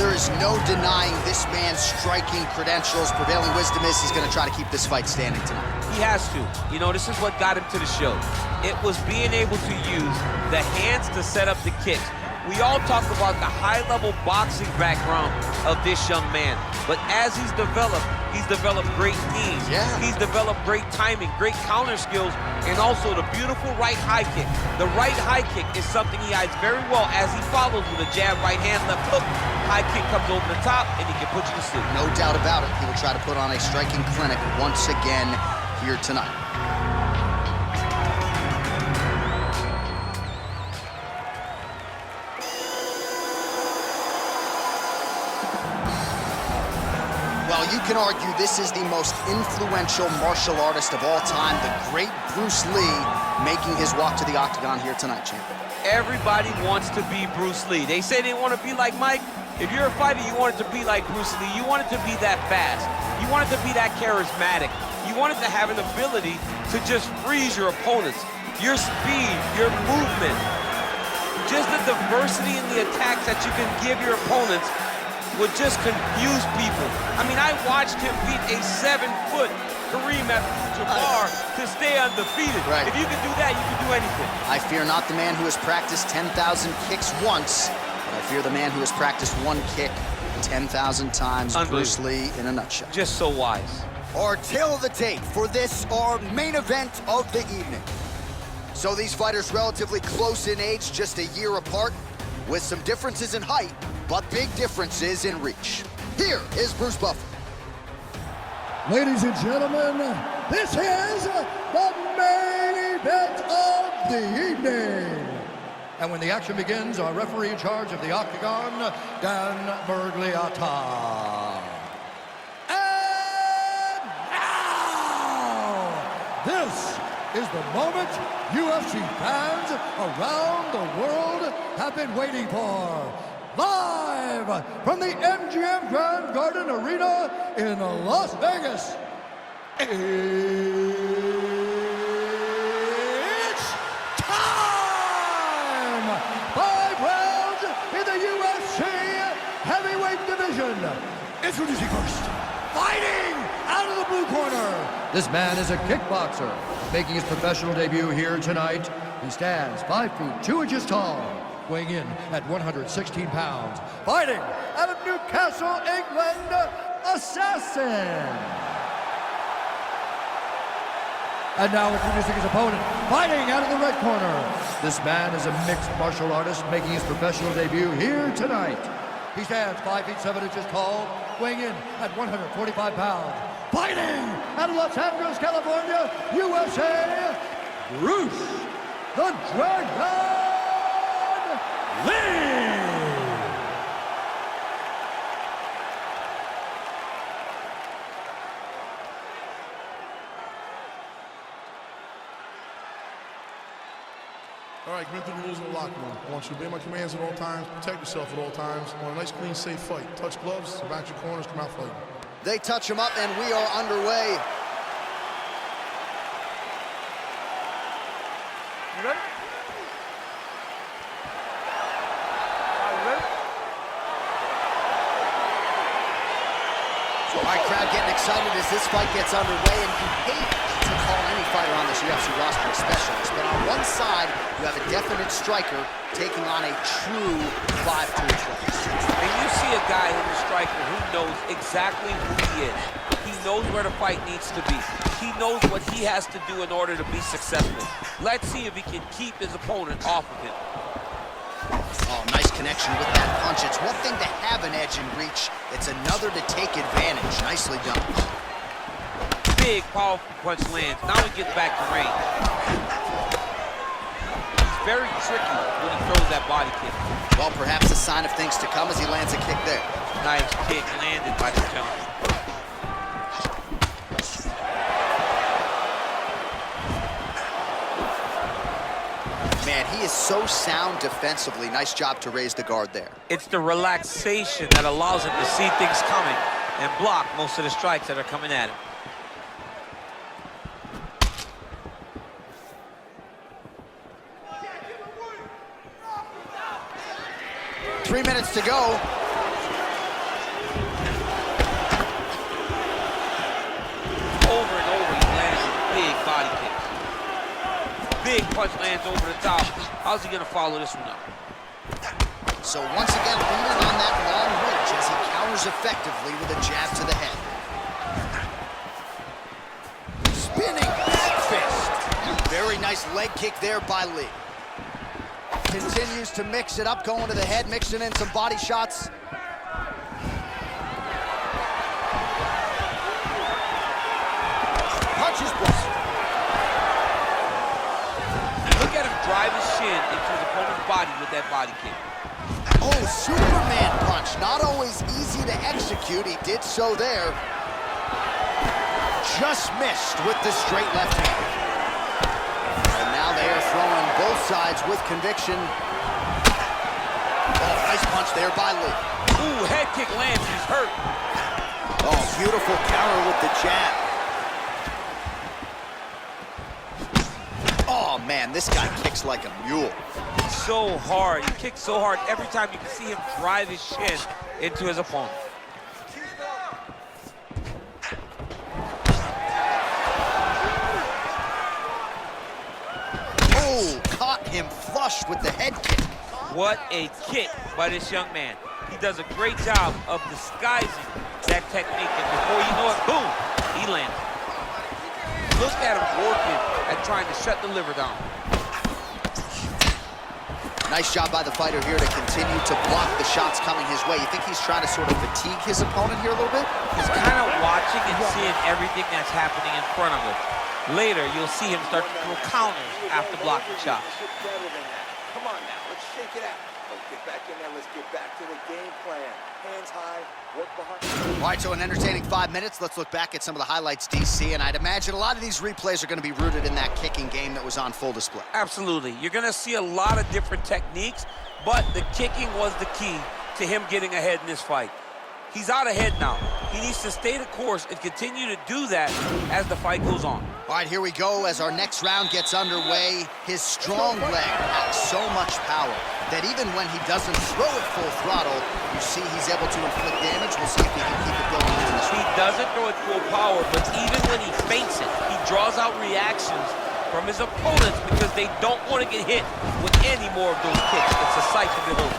there is no denying this man's striking credentials. Prevailing wisdom is he's going to try to keep this fight standing tonight. He has to. You know, this is what got him to the show. It was being able to use the hands to set up the kicks. We all talk about the high-level boxing background of this young man, but as he's developed great knees. Yeah. He's developed great timing, great counter skills, and also the beautiful right high kick. The right high kick is something he hides very well as he follows with a jab, right hand, left hook. High kick comes over the top, and he can put you to sleep. No doubt about it. He will try to put on a striking clinic once again here tonight. Well, you can argue this is the most influential martial artist of all time, the great Bruce Lee, making his walk to the octagon here tonight, champ. Everybody wants to be Bruce Lee. They say they want to be like Mike. If you're a fighter, you want it to be like Bruce Lee. You want it to be that fast. You want it to be that charismatic. You want it to have an ability to just freeze your opponents. Your speed, your movement, just the diversity in the attacks that you can give your opponents would just confuse people. I mean, I watched him beat a 7-foot Kareem Abdul-Jabbar to stay undefeated. Right. If you can do that, you can do anything. I fear not the man who has practiced 10,000 kicks once, but I fear the man who has practiced one kick 10,000 times. Bruce Lee in a nutshell. Just so wise. Our tail of the tape for this, our main event of the evening. So these fighters relatively close in age, just a year apart, with some differences in height, but big differences in reach. Here is Bruce Buffer. Ladies and gentlemen, this is the main event of the evening. And when the action begins, our referee in charge of the octagon, Dan Miragliotta. And now, this is the moment UFC fans around the world have been waiting for. Live from the MGM Grand Garden Arena in Las Vegas. It's time! 5 rounds in the UFC heavyweight division. Introducing first, fighting out of the blue corner. This man is a kickboxer, making his professional debut here tonight. He stands 5 feet 2 inches tall, weighing in at 116 pounds, fighting out of Newcastle, England, Assassin. And now introducing his opponent, fighting out of the red corner. This man is a mixed martial artist making his professional debut here tonight. He stands 5 feet 7 inches tall, weighing in at 145 pounds, fighting out of Los Angeles, California, USA, Bruce the Dragon Lee! All right, commit to the rules of the locker room. I want you to obey my commands at all times, protect yourself at all times. I want a nice, clean, safe fight. Touch gloves, back your corners, come out fighting. They touch him up, and we are underway. You ready? All right, crowd getting excited as this fight gets underway, and you hate to call any fighter on this UFC roster a specialist, but on one side, you have a definite striker taking on a true 5'2" And you see a guy in the striker who knows exactly who he is. He knows where the fight needs to be. He knows what he has to do in order to be successful. Let's see if he can keep his opponent off of him. Oh, nice connection with that punch. It's one thing to have an edge in reach. It's another to take advantage. Nicely done. Big, powerful punch lands. Now he gets back to range. He's very tricky when he throws that body kick. Well, perhaps a sign of things to come as he lands a kick there. Nice kick landed by the gentleman. Man, he is so sound defensively. Nice job to raise the guard there. It's the relaxation that allows him to see things coming and block most of the strikes that are coming at him. 3 minutes to go. punch lands over the top. How's he gonna follow this one up? So once again, leaning on that long reach as he counters effectively with a jab to the head. Spinning back fist. Very nice leg kick there by Lee. Continues to mix it up, going to the head, mixing in some body shots. Punches blocked. Look at him drive his shin into his opponent's body with that body kick. Oh, Superman punch. Not always easy to execute. He did so there. Just missed with the straight left hand. And now they are throwing both sides with conviction. Oh, nice punch there by Lee. Ooh, head kick lands. He's hurt. Oh, beautiful counter with the jab. Oh, man, this guy kicks like a mule. So hard. He kicks so hard every time. You can see him drive his shin into his opponent. Oh, caught him flush with the head kick. What a kick by this young man. He does a great job of disguising that technique, and before you know it, boom, he lands. Look at him working at trying to shut the liver down. Nice job by the fighter here to continue to block the shots coming his way. You think he's trying to sort of fatigue his opponent here a little bit? He's kind of watching and seeing everything that's happening in front of him. Later, you'll see him start to throw counters after blocking shots. Come on now, let's shake it out. Let's get back in there, let's get back to the game plan. Hands high, work behind. All right, so an entertaining 5 minutes. Let's look back at some of the highlights, DC, and I'd imagine a lot of these replays are going to be rooted in that kicking game that was on full display. Absolutely. You're going to see a lot of different techniques, but the kicking was the key to him getting ahead in this fight. He's out ahead now. He needs to stay the course and continue to do that as the fight goes on. All right, here we go as our next round gets underway. His strong leg packs so much power that even when he doesn't throw it full throttle, you see he's able to inflict damage. We'll see if he can keep it going into this He round. doesn't throw it full power, but even when he feints it, he draws out reactions from his opponents because they don't want to get hit with any more of those kicks. It's a sight to behold.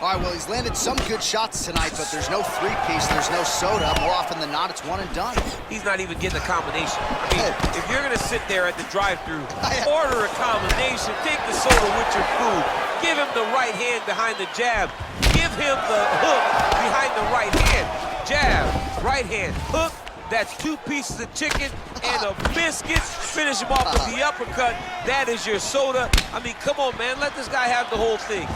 All right, well, he's landed some good shots tonight, but there's no three-piece, there's no soda. More often than not, it's one and done. He's not even getting a combination. I mean, if you're going to sit there at the drive-thru, order a combination, take the soda with your food, give him the right hand behind the jab, give him the hook behind the right hand, jab, right hand, hook. That's 2 pieces of chicken and a biscuit. Finish him off with the uppercut. That is your soda. I mean, come on, man. Let this guy have the whole thing.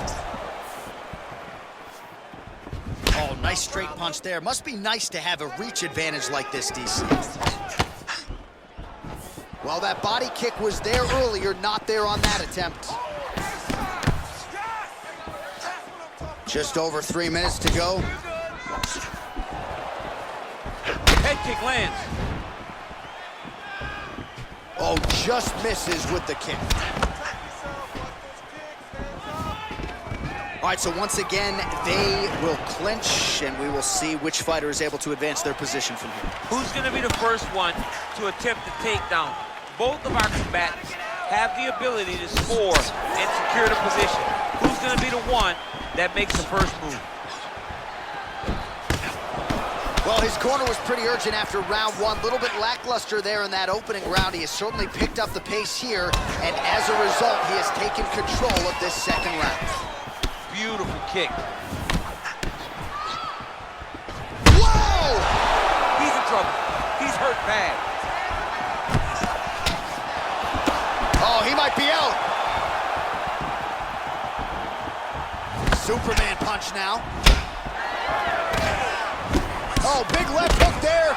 Oh, nice straight punch there. Must be nice to have a reach advantage like this, DC. Well, that body kick was there earlier, not there on that attempt. Just over 3 minutes to go. Head kick lands. Oh, just misses with the kick. All right, so once again, they will clinch, and we will see which fighter is able to advance their position from here. Who's going to be the first one to attempt the takedown? Both of our combatants have the ability to score and secure the position. Who's going to be the one that makes the first move? Well, his corner was pretty urgent after round one. A little bit lackluster there in that opening round. He has certainly picked up the pace here, and as a result, he has taken control of this second round. Beautiful kick. Whoa! He's in trouble. He's hurt bad. Oh, he might be out. Superman punch now. Oh, big left hook there.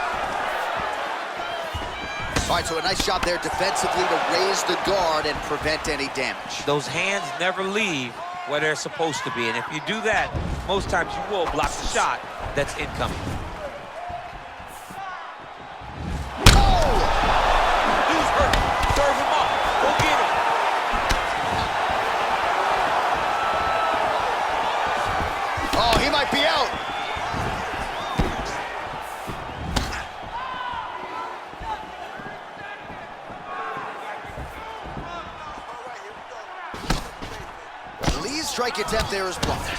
All right, so a nice job there defensively to raise the guard and prevent any damage. Those hands never leave where they're supposed to be, and if you do that, most times you will block the shot that's incoming. Oh! He's hurt. Serve him up. Go get him. Oh, he might be out. strike attempt there is blocked.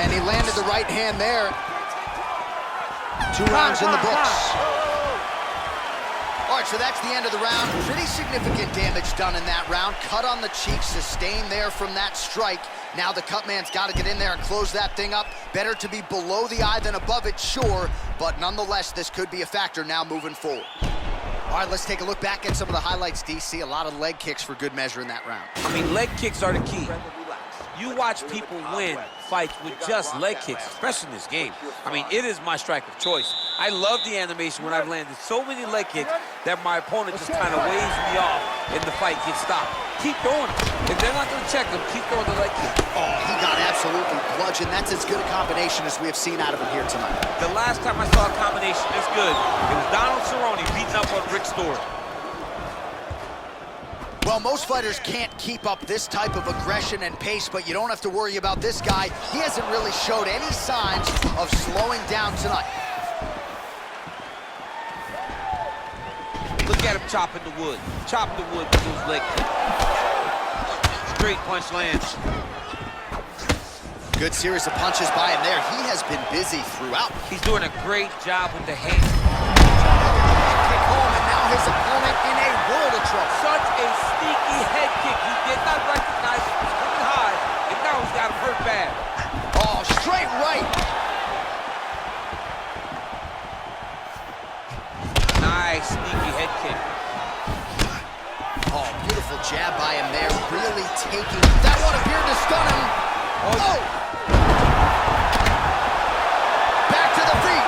And he landed the right hand there. 2 rounds in the books. All right, so that's the end of the round. Pretty significant damage done in that round. Cut on the cheek, sustained there from that strike. Now the cut man's got to get in there and close that thing up. Better to be below the eye than above it, sure, but nonetheless, this could be a factor now moving forward. All right, let's take a look back at some of the highlights, DC. A lot of leg kicks for good measure in that round. I mean, leg kicks are the key. You watch people win fights with just leg kicks, especially in this game. I mean, it is my strike of choice. I love the animation when I've landed so many leg kicks that my opponent just kind of waves me off and the fight gets stopped. Keep throwing them. If they're not going to check them, keep throwing the leg kick. Oh, he got absolutely bludgeoned. That's as good a combination as we have seen out of him here tonight. The last time I saw a combination this good, it was Donald Cerrone beating up on Rick Stewart. Well, most fighters can't keep up this type of aggression and pace, but you don't have to worry about this guy. He hasn't really showed any signs of slowing down tonight. Look at him chopping the wood. Chop the wood with those leg kicks. Straight punch lands. Good series of punches by him there. He has been busy throughout. He's doing a great job with the hands. Kick home, and now his opponent in a world of trouble. Such a sneaky head kick. He did not recognize it was coming high, and now he's got him hurt bad. Oh, straight right. Nice sneaky head kick. Oh, beautiful jab by him there. Really taking. That one appeared to stun him. Oh! Back to the feet.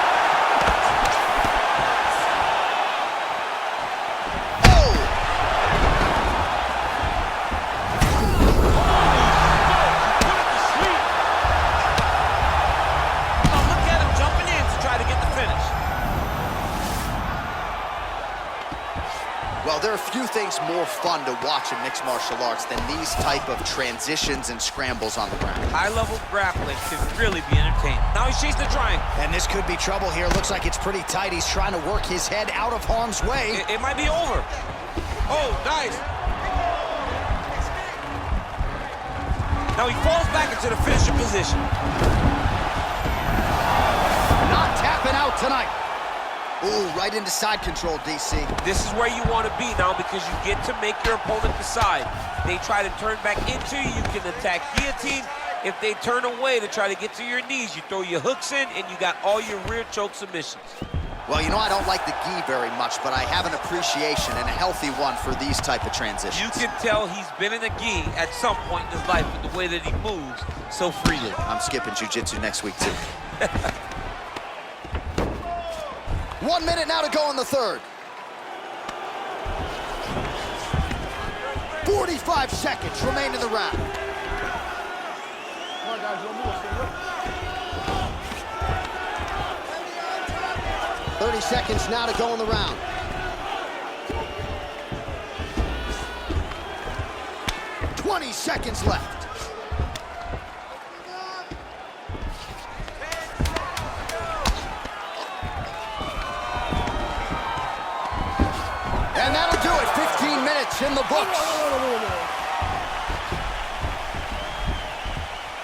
Well, there are few things more fun to watch in mixed martial arts than these type of transitions and scrambles on the ground. High-level grappling can really be entertaining. Now he's chasing the triangle. And this could be trouble here. Looks like it's pretty tight. He's trying to work his head out of harm's way. It might be over. Oh, nice. Now he falls back into the finishing position. Not tapping out tonight. Ooh, right into side control, DC. This is where you want to be now because you get to make your opponent decide. They try to turn back into you, you can attack guillotine. If they turn away to try to get to your knees, you throw your hooks in and you got all your rear choke submissions. Well, you know, I don't like the gi very much, but I have an appreciation and a healthy one for these type of transitions. You can tell he's been in a gi at some point in his life with the way that he moves so freely. I'm skipping jiu-jitsu next week, too. 1 minute now to go in the third. 45 seconds remain in the round. 30 seconds now to go in the round. $20 seconds left. And that'll do it. 15 minutes in the books.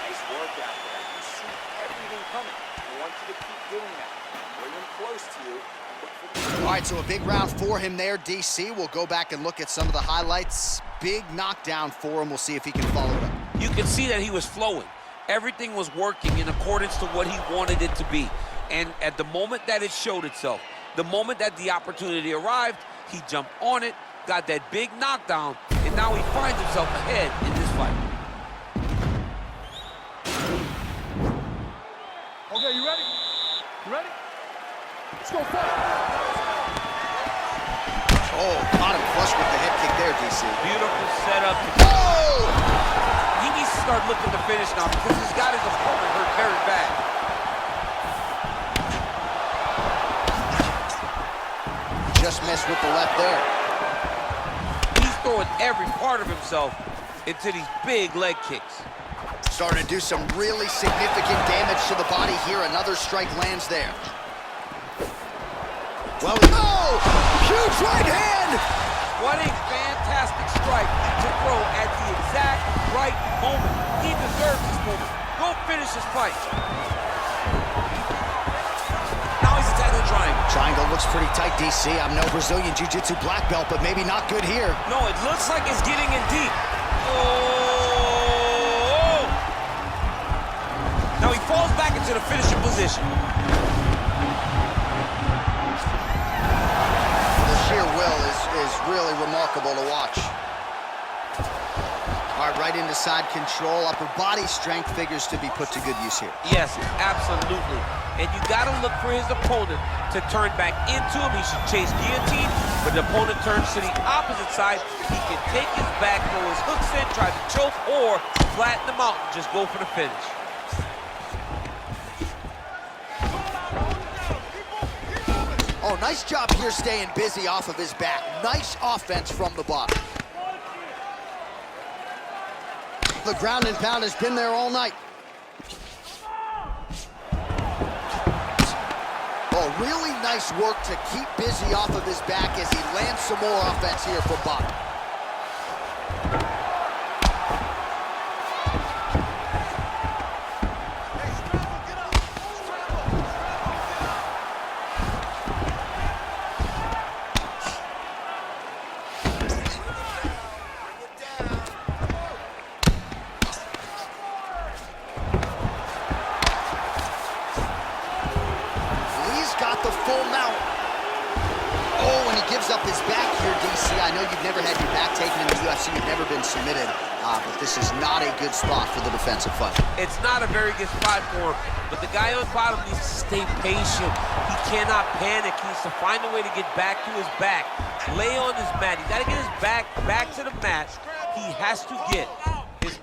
Nice work out there. You see everything coming. I want you to keep doing that. Bring him close to you. All right, so a big round for him there, DC. We'll go back and look at some of the highlights. Big knockdown for him. We'll see if he can follow it up. You can see that he was flowing. Everything was working in accordance to what he wanted it to be. And at the moment that it showed itself, the moment that the opportunity arrived, he jumped on it, got that big knockdown, and now he finds himself ahead in this fight. Okay, you ready? You ready? Let's go fight. Oh, caught him flush with the head kick there, DC. Beautiful setup. Oh! He needs to start looking to finish now because he's got his opponent hurt very bad. Just missed with the left there. He's throwing every part of himself into these big leg kicks. Starting to do some really significant damage to the body here. Another strike lands there. Well, oh! Huge right hand! What a fantastic strike to throw at the exact right moment. He deserves this moment. Go finish this fight. Now he's attacking the triangle. Triangle looks pretty tight, DC. I'm no Brazilian Jiu-Jitsu black belt, but maybe not good here. No, it looks like it's getting in deep. Oh! Now he falls back into the finishing position. The sheer will is really remarkable to watch. All right, right into side control. Upper body strength figures to be put to good use here. Yes, absolutely. And you got to look for his opponent to turn back into him. He should chase guillotine, but the opponent turns to the opposite side. He can take his back, throw his hooks in, try to choke, or flatten him out and just go for the finish. Oh, nice job here staying busy off of his back. Nice offense from the bottom. The ground and pound has been there all night. Oh, really nice work to keep busy off of his back as he lands some more offense here from bottom. Up his back here, DC. I know you've never had your back taken in the UFC. You've never been submitted, but this is not a good spot for the defensive fight. It's not a very good spot for him, but the guy on bottom needs to stay patient. He cannot panic. He needs to find a way to get back to his back. Lay on his mat. He's got to get his back to the mat. He has to get his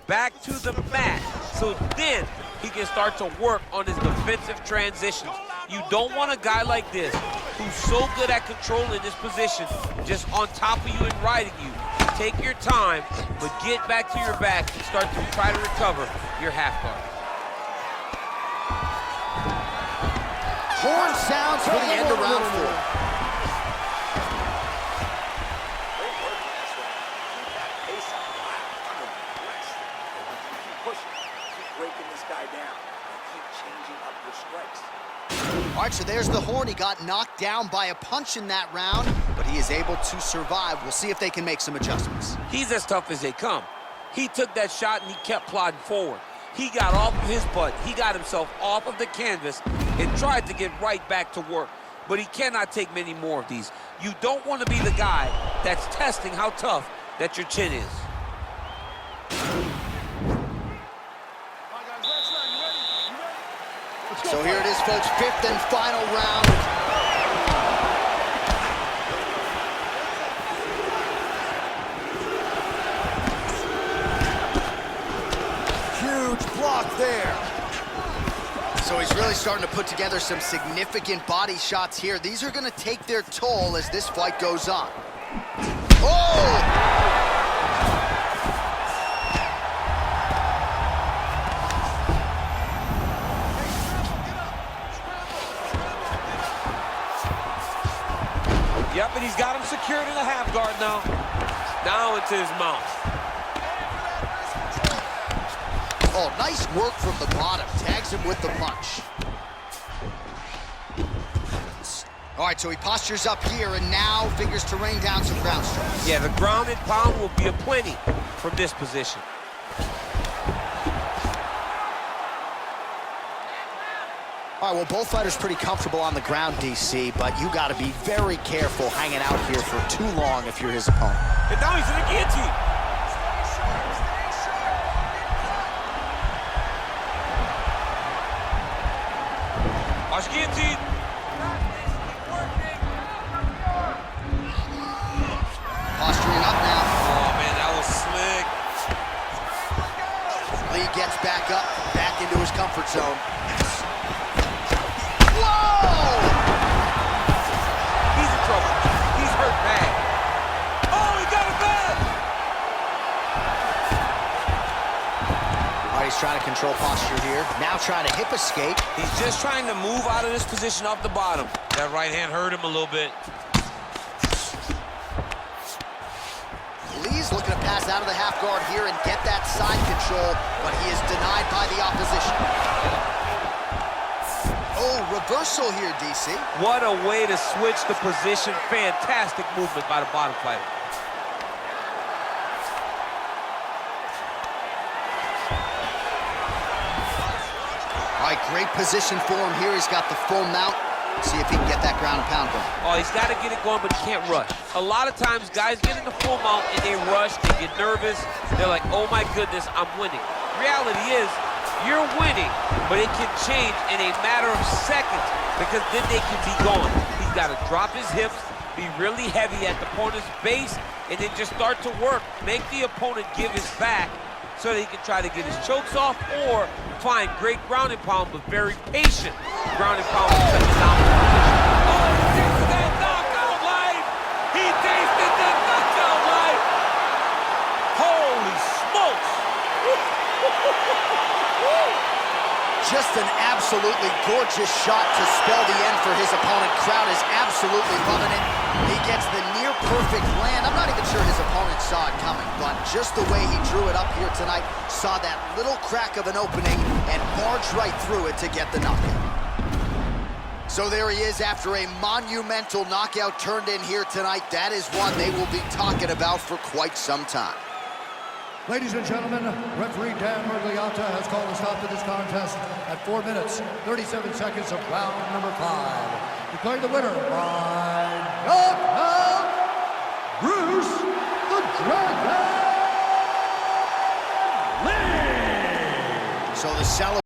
back to the mat, so then he can start to work on his defensive transitions. You don't want a guy like this who's so good at controlling this position, just on top of you and riding you. Take your time, but get back to your back and start to try to recover your half guard. Horn sounds for the end of round 4. Great work in this one. Keep that pace up. Wow, I'm impressed. Keep pushing, keep breaking this guy down, and keep changing up your strikes. All right, so there's the horn. He got knocked down by a punch in that round, but he is able to survive. We'll see if they can make some adjustments. He's as tough as they come. He took that shot and he kept plodding forward. He got off of his butt. He got himself off of the canvas and tried to get right back to work. But he cannot take many more of these. You don't want to be the guy that's testing how tough that your chin is. So here it is, folks, 5th and final round. Huge block there. So he's really starting to put together some significant body shots here. These are going to take their toll as this fight goes on. Oh! Yep, and he's got him secured in the half guard now. Now into his mouth. Oh, nice work from the bottom. Tags him with the punch. All right, so he postures up here and now figures to rain down some ground strikes. Yeah, the ground and pound will be aplenty from this position. All right, well, both fighters pretty comfortable on the ground, DC, but you got to be very careful hanging out here for too long if you're his opponent. And now he's in the guillotine. Watch guillotine. Posturing up now. Oh, man, that was slick. Lee gets back up, back into his comfort zone. He's in trouble. He's hurt bad. Oh, he got it bad. All right, he's trying to control posture here. Now trying to hip escape. He's just trying to move out of this position off the bottom. That right hand hurt him a little bit. He's looking to pass out of the half guard here and get that side control, but he is denied by the opposition. Oh, reversal here, DC. What a way to switch the position. Fantastic movement by the bottom fighter. All right, great position for him here. He's got the full mount. See if he can get that ground and pound going. Oh, he's got to get it going, but he can't rush. A lot of times, guys get in the full mount and they rush, they get nervous. They're like, oh my goodness, I'm winning. Reality is, you're winning, but it can change in a matter of seconds because then they can be gone. He's got to drop his hips, be really heavy at the opponent's base, and then just start to work. Make the opponent give his back so that he can try to get his chokes off or find great ground and pound, but very patient ground and pound. Oh, he tasted that knockout life! He tasted the knockout life! Holy smokes! Just an absolutely gorgeous shot to spell the end for his opponent. Crowd is absolutely loving it. He gets the near-perfect land. I'm not even sure his opponent saw it coming, but just the way he drew it up here tonight, saw that little crack of an opening and barged right through it to get the knockout. So there he is after a monumental knockout turned in here tonight. That is one they will be talking about for quite some time. Ladies and gentlemen, referee Dan Mergliata has called a stop to this contest at 4 minutes, 37 seconds of round number 5. Declaring the winner by knockout, Bruce the Dragon Lee! So the celebration